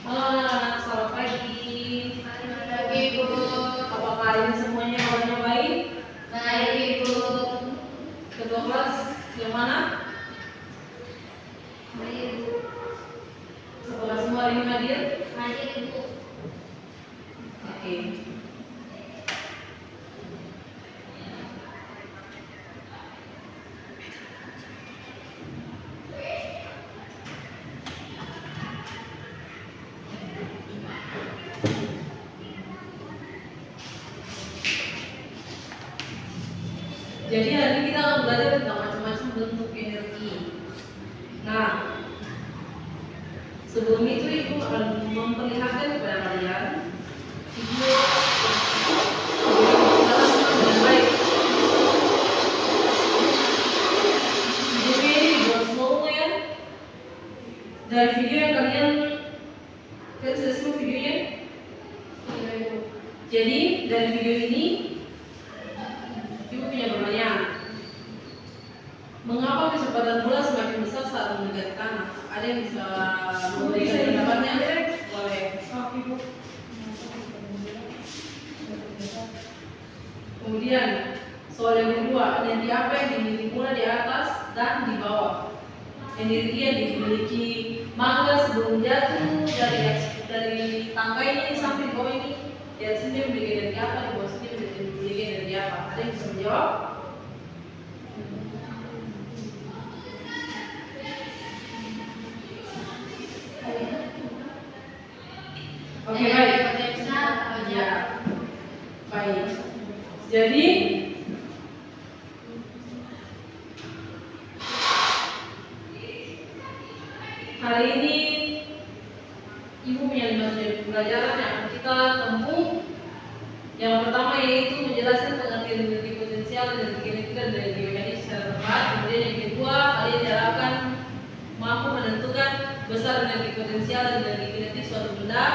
Halo anak-anak, selamat pagi. Selamat pagi, Ibu. Apakah hari ini semuanya kabarnya baik? Baik, Ibu. Ketua kelas yang mana? Baik, Ibu. Apakah semua hari ini hadir? Hadir, Ibu. Oke. Jadi hari ini kita akan belajar tentang macam-macam bentuk energi. Nah, sebelum itu Ibu akan memperlihatkan kepada kalian video dengan baik. Videonya ini dibuat slow ya. Dari video yang kalian sudah semua videonya. Jadi dari video ini Ibu punya pertanyaan. Mengapa kecepatan bola semakin besar saat mendekati tanah? Ada yang bisa memberikan pendapatnya? Boleh. Kemudian soal yang kedua, energi apa yang dimiliki bola di atas dan di bawah? Energi yang dimiliki mangga sebelum jatuh dari tangga ini sampai di bawah ini. Di atas ini memiliki energi apa? Di bawah sini memiliki energi apa? Ada yang bisa menjawab? Oke, baik. Ya, baik. Jadi hari ini Ibu punya 5 unit pelajaran yang akan kita tempuh. Yang pertama yaitu menjelaskan pengertian energi potensial, energi kinetik, dan energi mekanik secara tepat. Kemudian yang kedua, kalian diharapkan mampu menentukan besar energi potensial dan energi kinetik suatu benda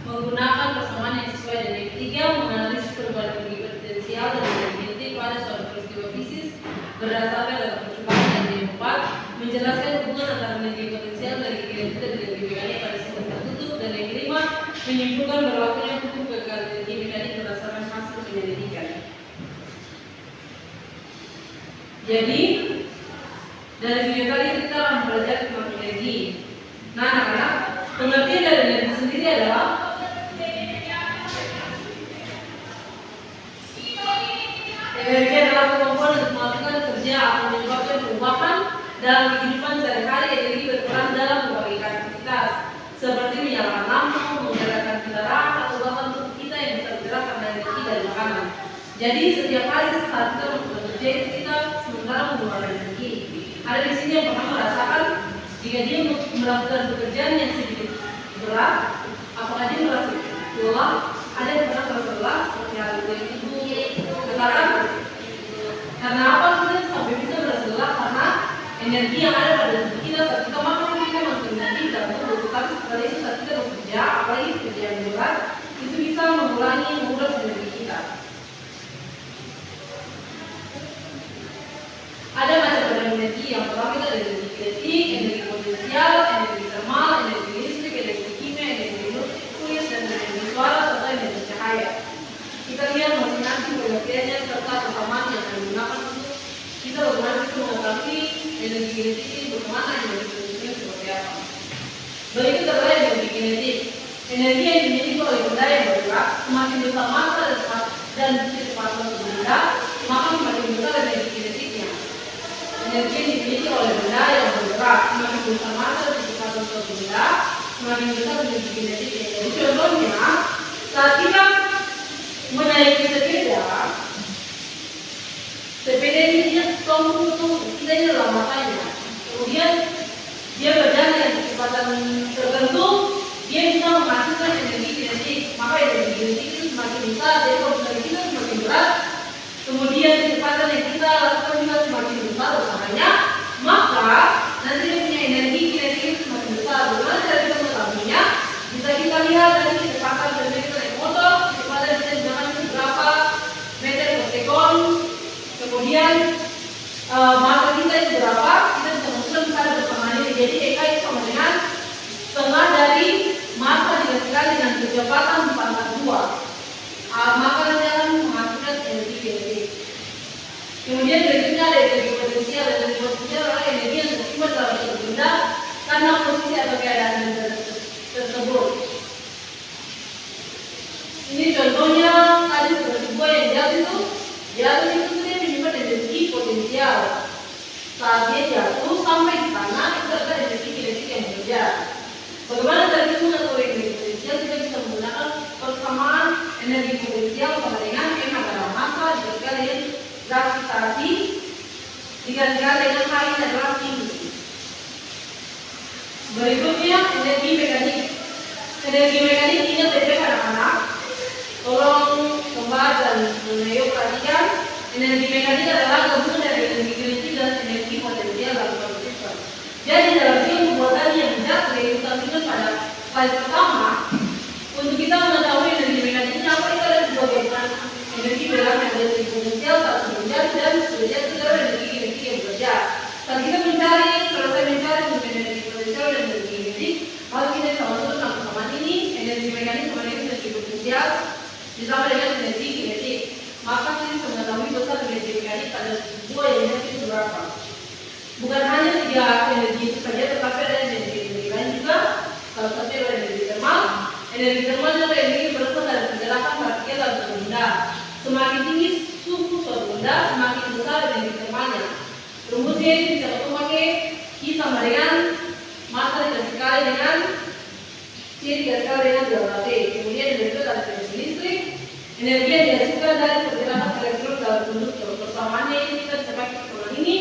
menggunakan persamaan yang sesuai. Dan yang ketiga, menganalisis perubahan energi potensial dan energi kinetik pada suatu peristiwa fisik berdasarkan data percobaan. Dan yang keempat, menjelaskan hubungan antara energi potensial, energi kinetik, dan energi mekanik pada sistem tertutup. Dan yang kelima, menyimpulkan berlakunya hukum kekayaan energi mekanik berdasarkan hasil penyelidikan. Jadi dari video kali ini kita akan belajar tentang energi. Nah, anak-anak, pengertian dari energi sendiri adalah energi adalah kemampuan untuk melakukan kerja atau menyebabkan perubahan dalam kehidupan sehari-hari. Energi berperan dalam berbagai aktivitas seperti menyalakan lampu, menggerakkan kendaraan, atau bahkan tubuh kita yang bisa bergerak karena energi dari makanan. Jadi setiap hari saat kita melakukan kerja itu kita sementara mengeluarkan energi. Ada di sini yang pernah merasakan jika dia melakukan pekerjaan yang sedikit berat, apakah dia merasa lelah? Ada yang pernah merasa lelah seperti hal itu Ibu katakan? Karena apa kita sampai bisa merasa lelah? Karena energi yang ada pada tubuh kita saat kita makan kita menggunakan energi dalam tubuh. Tetapi setelah itu saat kita bekerja, apalagi kerja yang berat, itu bisa menguras energi kita. Ada macam-macam energi. Yang pertama itu ada energi kinetik, energi potensial, energi termal, energi listrik, energi kimia, energi nuklir, dan energi suara serta energi cahaya. Kita lihat masing-masing pengertiannya serta persamaan yang akan digunakan untuk kita bagaimana kita mengetahui energi kinetik ini bagaimana, energi potensial seperti apa. Berikut adalah energi kinetik. Energi yang dimiliki oleh benda yang bergerak, semakin besar massa dan kecepatan benda, maka semakin besar energi kinetiknya. Energi yang dimiliki oleh benda yang bergerak, semakin besar massa dan kecepatan suatu benda, semakin besar energi kinetiknya. Jadi contohnya, saat kita menaiki sepeda ini dia tunggu, kita ini dalam matanya. Kemudian dia berjalan dengan kecepatan tertentu, dia bisa menghasilkan energi kinetik. Maka energi kinetik itu semakin besar, jadi kalau misalnya kita semakin berat, kemudian kecepatan yang kita lakukan juga semakin besar usahanya, maka nanti dia punya energi kinetik itu semakin besar. Bagaimana cara kita mengetahuinya? Bisa kita lihat dari kecepatan dari kita naik motor, kecepatan kita jalan itu berapa meter per sekon, kemudian massa kita itu berapa, kita bisa mengukur misalnya bersamaan ini. Jadi EK itu sama dengan setengah dari massa saat dia jatuh sampai di tanah itu ada energi kinetik yang bekerja. Bagaimana cara kita mengatur energi potensial? Kita bisa menggunakan persamaan energi potensial sama dengan M adalah massa dikalikan dengan gravitasi dikalikan dengan H adalah tinggi. Berikutnya energi mekanik. Energi mekanik ini bebek anak-anak. Tolong kembali dan ayo perhatikan. Energi mekanik adalah gabungan dari energi kinetik dan energi potensial dalam suatu sistem. Jadi dalam pembuatan yang tidak diutamakan pada slide pertama, untuk kita mengetahui energi mekaniknya apa itu ada dua bagian energi dalam energi potensial satu bekerja dan kedua energi kinetik yang bekerja. Saat kita selesai mencari energi potensial dan energi kinetik, maka kita bisa masuk dalam persamaan ini energi mekanik sama dengan energi potensial ditambah dengan energi kinetik. Maka kita bisa mengetahui besar energi mekanik pada dua energi itu berapa. Bukan hanya tiga energi itu saja, tetapi ada energi lain juga. Salah satunya adalah energi termal. Energi termal adalah energi yang berasal dari pergerakan partikel dalam suatu benda. Semakin tinggi suhu suatu benda, semakin besar energi termalnya. Rumusnya itu bisa kita pakai I sama dengan massa dikali dengan C dikali dengan 2T. Kemudian dari itu ada energi listrik. Energi yang dihasilkan dari pergerakan elektron dalam konduktor. Persamaannya ini kita bisa pakai persamaan ini.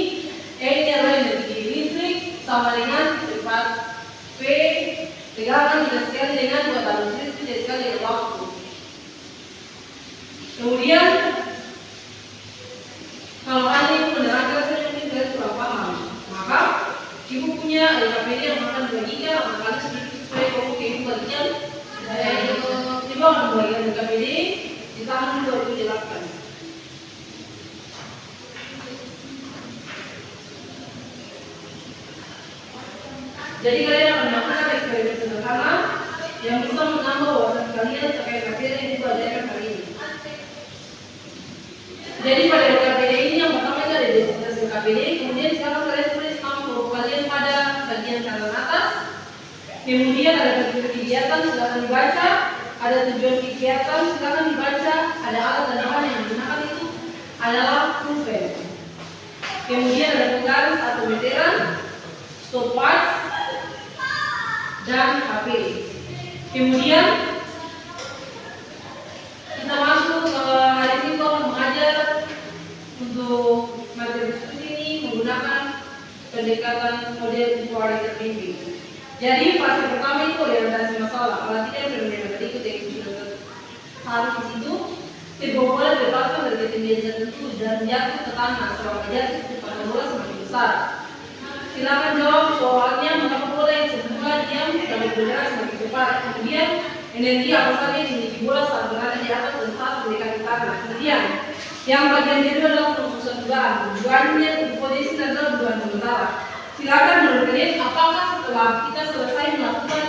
Ini adalah energi listrik sama dengan cepat V dikalikan sekali dengan 2 tambah listrik dikali dengan waktu. Kemudian kalau Anda ibu menerangkan saya mungkin kalian kurang paham, maka ibu punya LKPD yang akan dibagikan, maka sedikit supaya kamu ke ibu bagian. Coba akan bagian LKPD ditahan dulu ibu jelaskan. Jadi kalian akan melakukan eksperimen sederhana yang bisa menambah wawasan kalian terkait materi yang ibu ajarkan hari ini. Jadi pada LKPD ini yang pertama itu ada identitas LKPD, kemudian sekarang kalian tulis nama huruf kalian pada bagian kanan atas. Kemudian ada tujuan kegiatan, silakan dibaca. Ada tujuan kegiatan, silakan dibaca. Ada alat dan bahan yang digunakan itu adalah pulpen. Kemudian ada penggaris atau meteran, stopwatch, dan HP. Kemudian kita masuk ke hari ini kita akan mengajar untuk materi diskusi ini menggunakan pendekatan model inquiry terbimbing. Jadi fase pertama itu orientasi masalah. Perhatikan fenomena berikut yang sudah harus di situ. Sebuah bola dilepaskan dari ketinggian tertentu dan jatuh ke tanah. Selama jatuh kecepatan bola semakin besar. Silakan jawab soalnya mengapa bola yang semula diam dan bergerak semakin cepat. Kemudian energi apa saja yang dimiliki bola saat berada di atas dan saat mendekati tanah. Kemudian yang bagian kedua adalah perusahaan dugaan. Dugaannya hipotesis adalah dugaan sementara. Silakan menurut kalian apakah setelah kita selesai melakukan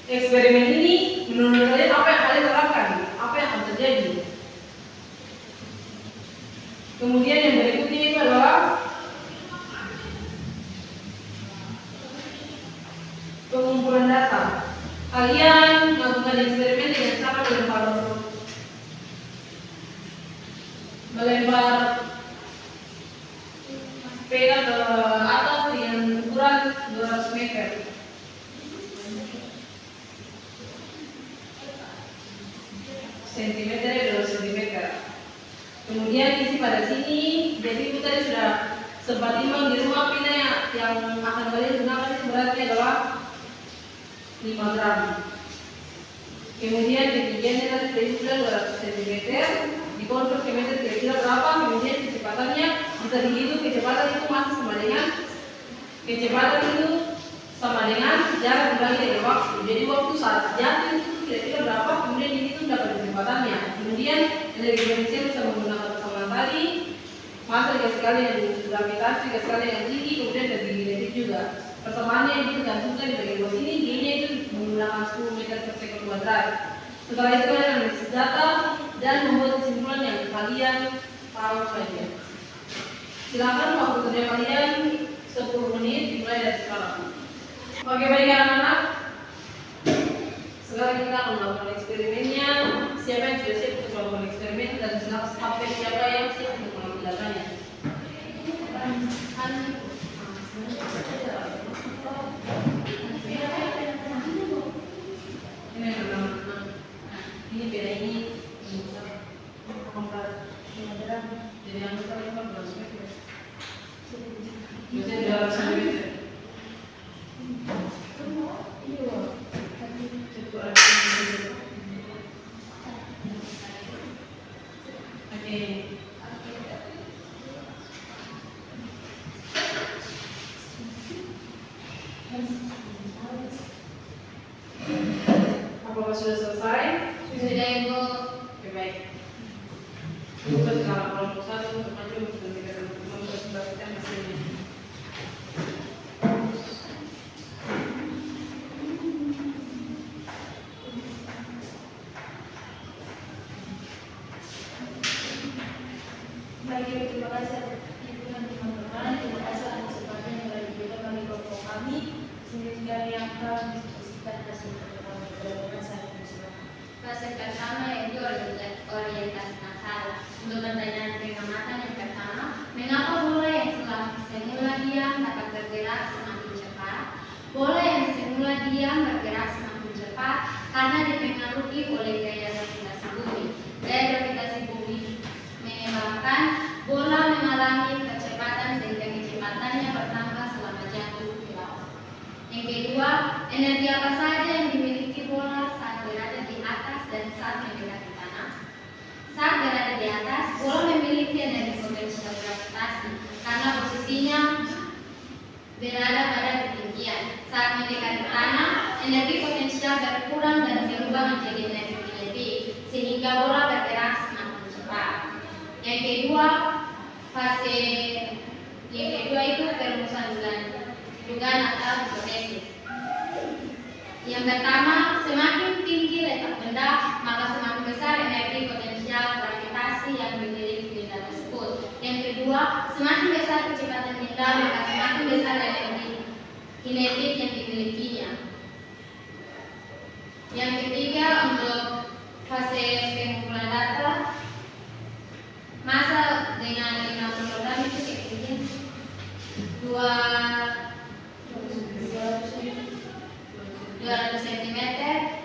eksperimen ini, menurut kalian apa yang kalian terapkan? Apa yang akan terjadi? Kemudian yang berikutnya itu adalah pengumpulan data. Kalian melakukan eksperimen dengan cara melempar sepeda ke atas dengan ukuran 200 meter. Sentimeter 200 cm. Kemudian isi pada sini. Jadi kita tadi sudah sempat timbang di rumah pina yang akan kalian gunakan itu beratnya adalah 5 gram. Kemudian ketinggiannya tadi sudah 200 cm. Dikonvert ke meter kira-kira berapa? Kemudian kecepatannya bisa dihitung. Kecepatan itu masih sama dengan jarak dibagi dari waktu. Jadi waktu saat jatuh itu kira-kira berapa? Kemudian dihitung dapat kecepatannya. Kemudian energi potensial bisa menggunakan persamaan tadi. Massa sekali yang gravitasi sekali yang tinggi, kemudian energi kinetik juga. Persamaannya ini tergantungkan di bagian bawah sini. G-nya itu menggunakan 10 meter per sekund kuadrat. Setelah itu kalian analisis data dan membuat kesimpulan yang kalian tahu saja. Silakan waktu kerja kalian 10 menit dimulai dari sekarang. Oke, baik anak-anak. Sekarang kita akan melakukan eksperimennya. Siapa yang sudah siap untuk melakukan eksperimen dan siapa yang siap untuk mengambil datanya? Ini yang pertama. Ini beda ini. Jadi yang pertama 15 meter. Biasanya di dalam sendiri. Apakah sudah selesai? Sudah Ibu. Oke, baik. Buka sekarang kelompok 1 untuk maju dan kita memperbaikkan hasilnya. Baik, terima kasih Ibu dan teman-teman. Terima kasih atas kesempatan yang telah diberikan bagi kelompok kami sehingga yang akan diskusikan hasil pertemuan saat ini. Fase pertama yaitu orientasi masalah. Untuk pertanyaan pengamatan yang pertama, mengapa bola yang semula diam dapat bergerak semakin cepat? Bola yang semula diam bergerak semakin cepat karena dipengaruhi oleh gaya gravitasi bumi. Gaya gravitasi bumi menyebabkan bola mengalami percepatan sehingga kecepatannya bertambah selama jatuh ke laut. Yang kedua, energi apa saja yang dimiliki bola saat berada di atas dan saat mendekati tanah? Saat berada di atas, bola memiliki energi potensial gravitasi karena posisinya berada pada ketinggian. Saat mendekati tanah, energi potensial berkurang dan berubah menjadi energi kinetik sehingga bola bergerak semakin cepat. Yang kedua, fase yang kedua itu perumusan dugaan atau hipotesis. Yang pertama, semakin tinggi letak benda, maka semakin besar energi potensial gravitasi yang dimiliki benda tersebut. Yang kedua, semakin besar kecepatan benda, maka semakin besar energi kinetik yang dimilikinya. Yang ketiga, untuk fase pengumpulan data, masa dengan 50 kg itu ketinggian 200 cm,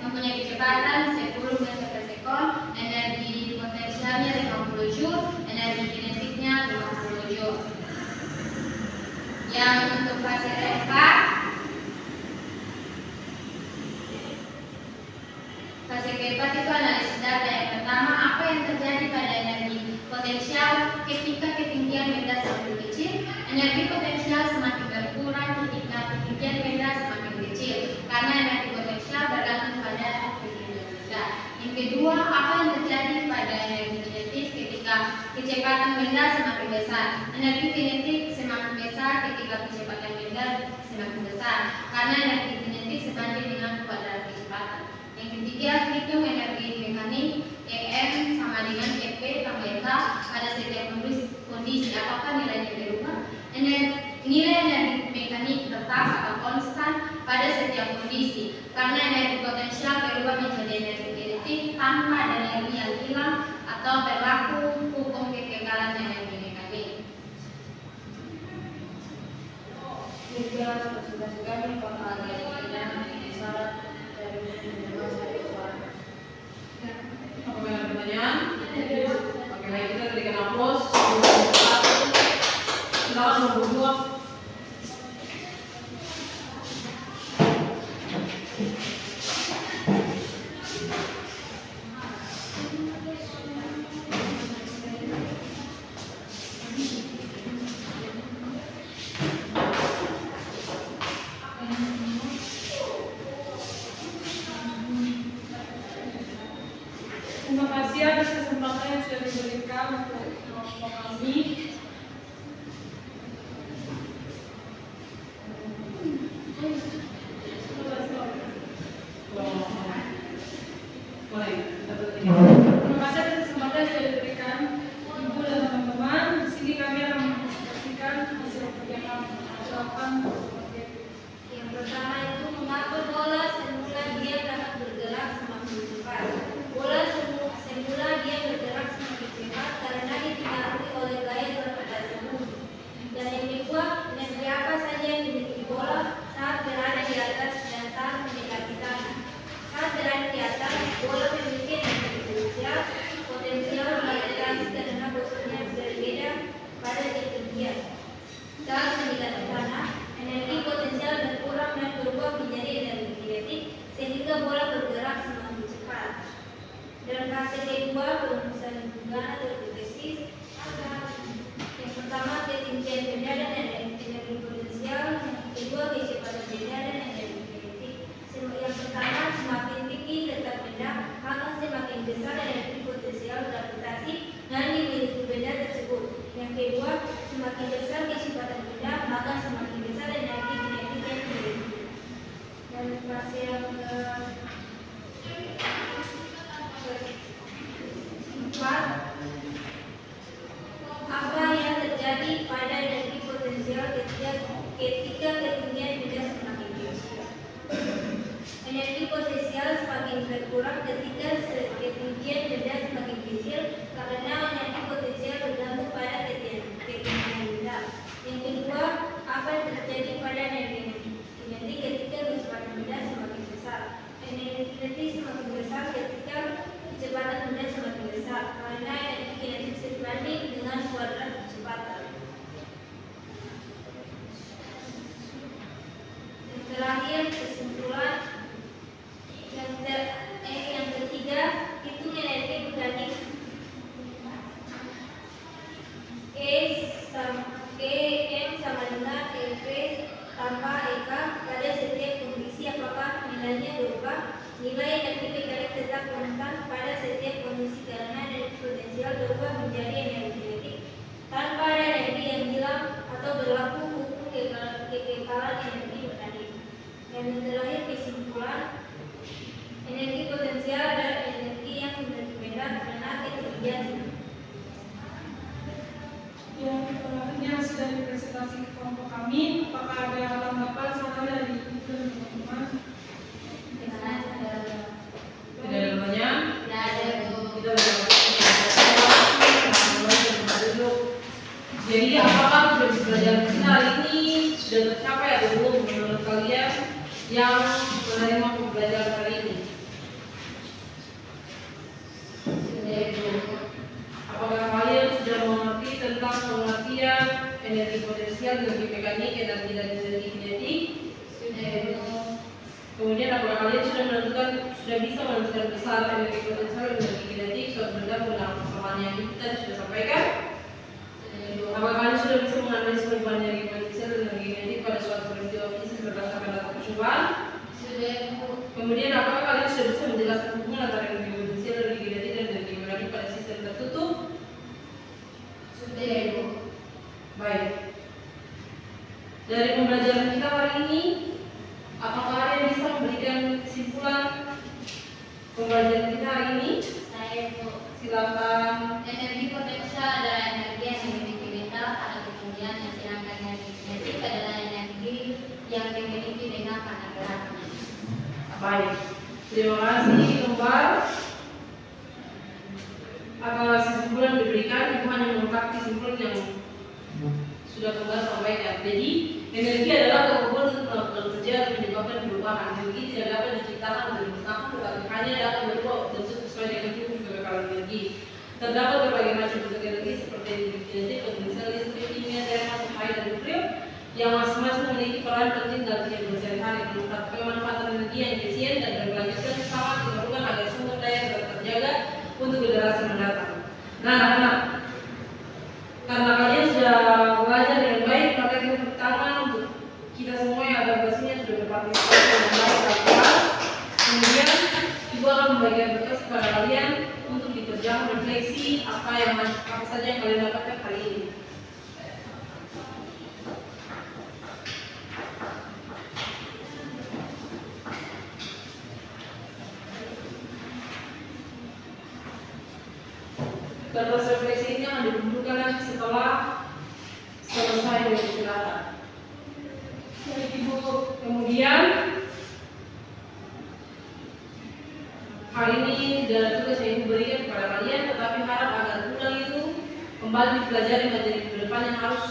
mempunyai kecepatan 10 meter per sekon, energi potensialnya 50 joule, energi kinetiknya 50 joule. Yang untuk fase keempat, itu analisis data. Yang pertama, apa yang terjadi pada energi potensial ketika ketinggian benda semakin kecil? Energi potensial semakin berkurang ketika ketinggian benda semakin kecil, karena energi potensial bergantung pada ketinggian benda. Yang kedua, apa yang terjadi pada energi kinetik ketika kecepatan benda semakin besar? Energi kinetik semakin besar ketika kecepatan benda semakin besar, karena energi kinetik sebanding dengan kuadrat kecepatan. Yang ketiga, hitung energi mekanik EM sama dengan EP tambah K pada setiap kondisi. Apakah nilainya berubah? Nilai energi mekanik tetap atau konstan pada setiap kondisi, karena energi potensial berubah menjadi energi kinetik tanpa ada energi yang hilang atau berlaku hukum kekekalan energi mekanik. Juga sudah kami pengalaman syarat dari Apakah ada pertanyaan? Oke, baik, kita berikan aplaus. Silakan nomor 2. Terima kasih atas kesempatan yang sudah diberikan untuk kelompok kami. Terima kasih atas kesempatan yang sudah diberikan Ibu dan teman-teman. Di sini kami akan mempresentasikan hasil yang kami lakukan. Yang pertama itu, mengapa bola semula dia dapat bergerak semakin cepat? Bola semula dia bergerak semakin cepat karena dipengaruhi oleh gaya nilainya berupa nilai energi kalian tetap konstan pada setiap kondisi karena energi potensial berubah menjadi energi kinetik tanpa ada energi yang hilang atau berlaku hukum kekekalan energi tadi. Dan yang terakhir kesimpulan, energi potensial adalah energi yang berbeda karena terjadi. Yang terakhirnya sudah dipresentasi ke kelompok kami. Apakah ada tanggapan saran dari ibu dan teman-teman? Tidak ada. Tidak ada pertanyaan? Tidak ada, Bu. Kita duduk. Jadi apakah sudah pembelajaran kita hari ini sudah tercapai atau belum menurut kalian yang menerima pembelajaran hari ini? Sudah, Bu. Apakah kalian sudah mengerti tentang pengertian energi potensial, energi mekanik, energi dan energi kinetik? Sudah, Bu. Kemudian apakah kalian sudah bisa menentukan besaran energi potensial dan energi kinetik suatu benda menggunakan persamaan yang kita sudah sampaikan? Sudah, Bu. Apakah kalian sudah bisa menganalisis perubahan energi potensial dan energi kinetik pada suatu peristiwa fisik berdasarkan data percobaan? Sudah, Bu. Kemudian apakah kalian sudah bisa menjelaskan hubungan antara energi potensial, energi kinetik dan energi mekanik pada sistem tertutup? Sudah, Bu. Baik. Dari pembelajaran kita hari ini, apakah kalian bisa memberikan kesimpulan pembelajaran kita hari ini? Saya, Bu. Silakan. Energi potensial adalah energi yang dimiliki benda pada ketinggian, sedangkan energi kinetik adalah energi yang dimiliki dengan pada geraknya. Baik. Terima kasih kembali. Atas kesimpulan diberikan, itu hanya melengkapi kesimpulan yang sudah kembali sampaikan. Jadi, energi adalah kemampuan untuk melakukan kerja atau menyebabkan perubahan. Energi tidak dapat diciptakan atau dimusnahkan, tetapi hanya dapat berubah bentuk sesuai dengan hukum kekekalan energi. Terdapat berbagai macam bentuk energi seperti energi kinetik, potensial listrik, kimia, termal, cahaya, dan nuklir yang masing-masing memiliki peran penting dalam kehidupan sehari-hari. Pemanfaatan energi yang efisien dan berkelanjutan sangat diperlukan agar sumber daya dapat terjaga untuk generasi mendatang. Nah, anak-anak, karena kalian sudah belajar dengan baik, maka kita tepuk tangan untuk kita semua yang ada di sini yang sudah berpartisipasi dengan baik dalam kelas. Kemudian ibu akan membagikan berkas kepada kalian untuk dikerjakan refleksi apa saja yang kalian dapatkan hari ini. Kertas refleksi ini akan dikumpulkan nanti setelah selesai dari istirahat. Kemudian hari ini tidak ada tugas yang ibu berikan kepada kalian, tetapi harap agar pulang itu kembali dipelajari materi ke depan yang harus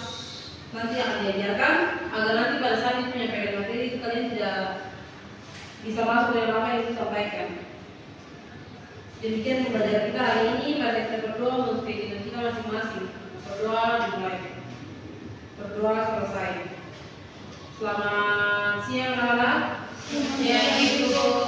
nanti akan diajarkan, agar nanti pada saat itu menyampaikan materi itu kalian tidak bisa masuk dengan apa yang disampaikan. Demikian pembelajaran kita hari ini. Mari kita berdoa untuk kehidupan kita masing-masing. Berdoa dimulai. Berdoa selesai. Selamat siang anak-anak. Siang, Ibu.